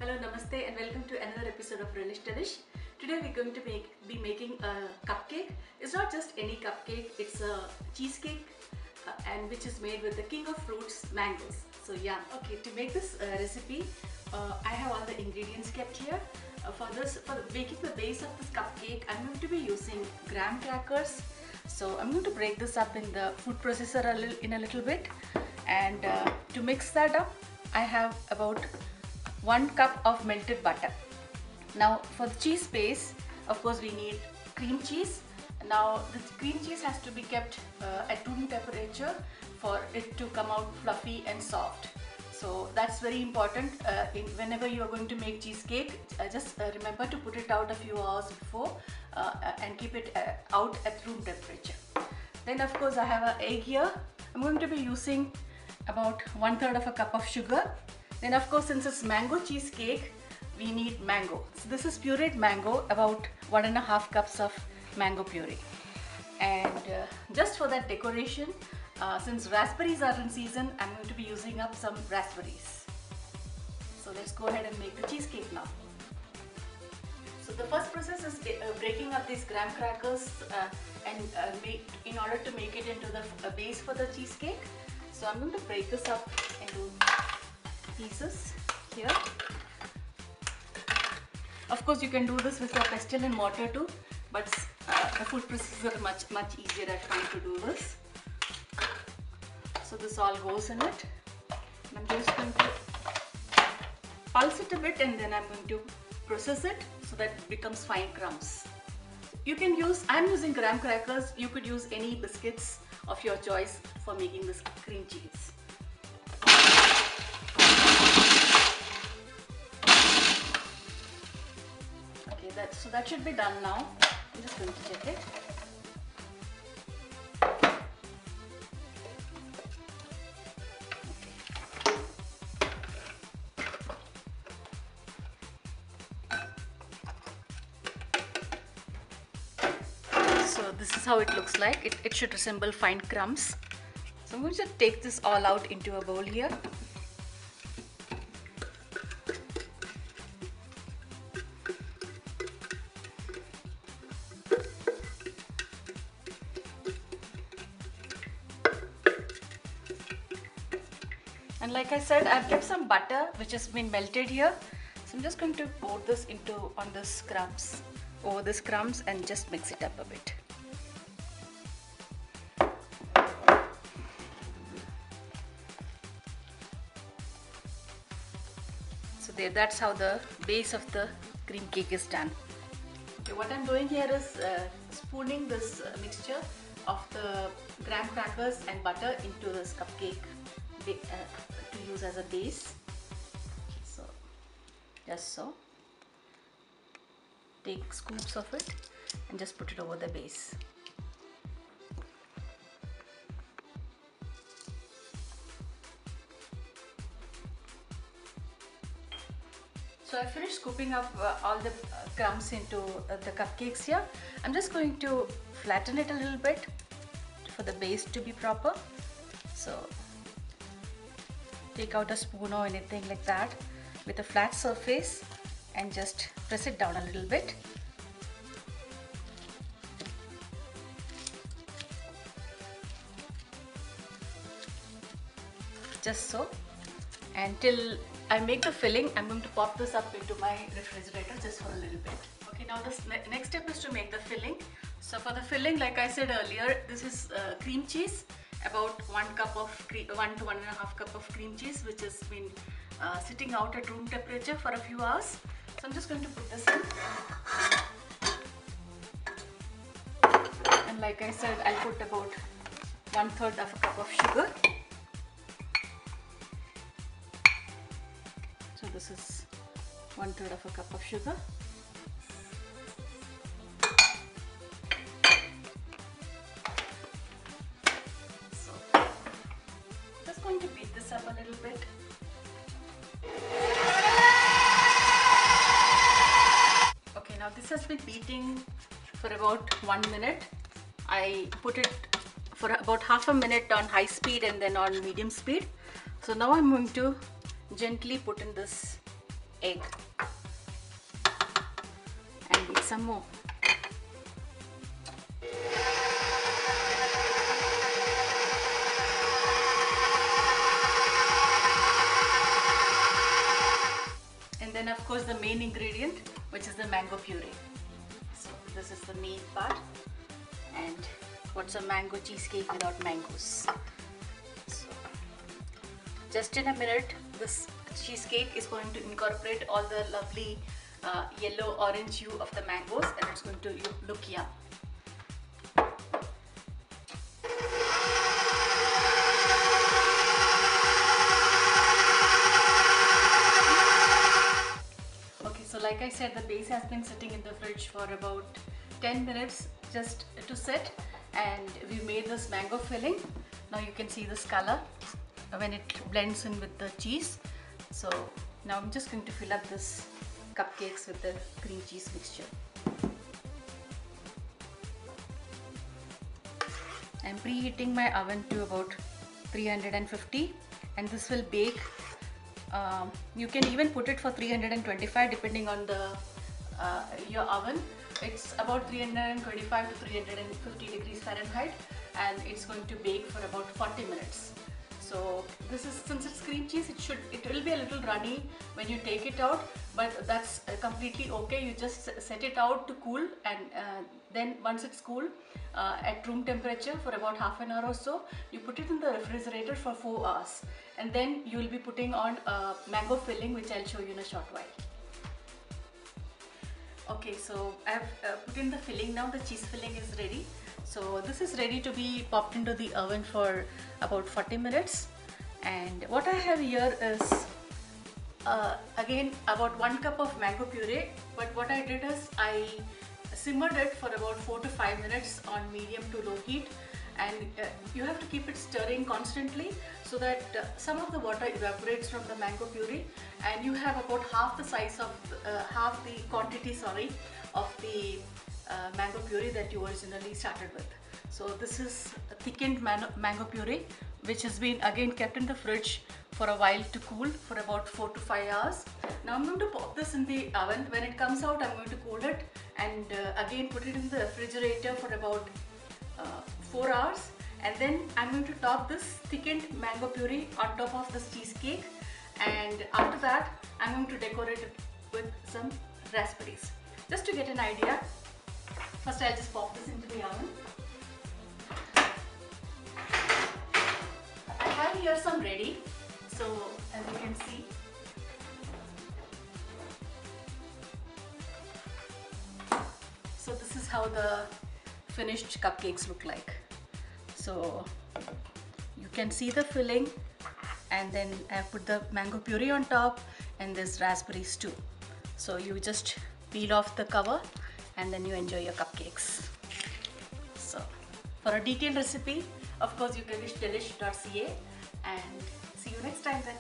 Hello, namaste and welcome to another episode of Relish Delish. Today we're going to be making a cupcake. It's not just any cupcake, it's a cheesecake and which is made with the king of fruits, mangoes. So yeah, okay, to make this recipe, I have all the ingredients kept here. For making the base of this cupcake, I'm going to be using graham crackers. So I'm going to break this up in the food processor in a little bit. And to mix that up, I have about 1 cup of melted butter. Now for the cheese base, of course we need cream cheese. Now the cream cheese has to be kept at room temperature for it to come out fluffy and soft. So that's very important. Whenever you are going to make cheesecake, just remember to put it out a few hours before and keep it out at room temperature. Then of course I have an egg here. I'm going to be using about 1/3 of a cup of sugar. Then of course, since it's mango cheesecake, we need mango. So this is pureed mango, about 1.5 cups of mango puree. And just for that decoration, since raspberries are in season, I'm going to be using up some raspberries. So let's go ahead and make the cheesecake now. So the first process is breaking up these graham crackers in order to make it into the base for the cheesecake. So I'm going to break this up into pieces here. Of course, you can do this with a pestle and mortar too, but the food processors are much easier at trying to do this. So this all goes in it. And I'm just going to pulse it a bit, and then I'm going to process it so that it becomes fine crumbs. You can use, I'm using graham crackers. You could use any biscuits of your choice for making this cream cheese. Okay, so that should be done now. I'm just going to check it. So this is how it looks like. It should resemble fine crumbs. So I'm going to take this all out into a bowl here. And like I said, I've kept some butter which has been melted here. So I'm just going to pour this over this crumbs and just mix it up a bit. So there, that's how the base of the cream cake is done. Okay, what I'm doing here is spooning this mixture of the graham crackers and butter into this cupcake to use as a base. So just so. Take scoops of it and just put it over the base. So I finished scooping up all the crumbs into the cupcakes here. I'm just going to flatten it a little bit for the base to be proper. So take out a spoon or anything like that with a flat surface and just press it down a little bit. Just so. And till I make the filling, I'm going to pop this up into my refrigerator just for a little bit. Okay, now this next step is to make the filling. So for the filling, like I said earlier, this is cream cheese, about 1 to 1.5 cup of cream cheese, which has been sitting out at room temperature for a few hours. So I'm just going to put this in. And like I said, I'll put about 1/3 of a cup of sugar. So this is 1/3 of a cup of sugar. So just going to beat this up a little bit. Okay, now this has been beating for about 1 minute. I put it for about half a minute on high speed and then on medium speed. So now I'm going to gently put in this egg and beat some more. And then of course the main ingredient, which is the mango puree. So this is the main part. And what's a mango cheesecake without mangoes? So just in a minute, this cheesecake is going to incorporate all the lovely yellow orange hue of the mangoes, and it's going to look yum. Okay, so like I said, the base has been sitting in the fridge for about 10 minutes just to set, and we made this mango filling. Now you can see this color when it blends in with the cheese. So now I'm just going to fill up this cupcakes with the cream cheese mixture. I'm preheating my oven to about 350, and this will bake. You can even put it for 325 depending on the your oven. It's about 325 to 350 degrees Fahrenheit, and it's going to bake for about 40 minutes. So this is, since it's cream cheese, it will be a little runny when you take it out, but that's completely okay. You just set it out to cool, and then once it's cool at room temperature for about half an hour or so, you put it in the refrigerator for 4 hours, and then you will be putting on a mango filling, which I'll show you in a short while. Okay, so I've put in the filling now. The cheese filling is ready. So this is ready to be popped into the oven for about 40 minutes. And what I have here is again about 1 cup of mango puree. But what I did is I simmered it for about 4 to 5 minutes on medium to low heat. And you have to keep it stirring constantly so that some of the water evaporates from the mango puree, and you have about half the quantity of the mango puree that you originally started with. So this is a thickened mango puree, which has been again kept in the fridge for a while to cool for about 4 to 5 hours. Now I'm going to pop this in the oven. When it comes out, I'm going to cool it and again put it in the refrigerator for about 4 hours, and then I'm going to top this thickened mango puree on top of this cheesecake, and after that I'm going to decorate it with some raspberries. Just to get an idea, first I'll just pop this into the oven. I have here some ready, so as you can see, so this is how the finished cupcakes look like. So you can see the filling, and then I put the mango puree on top, and there's raspberries too. So you just peel off the cover and then you enjoy your cupcakes. So for a detailed recipe, of course, you can visit delish.ca, and see you next time then.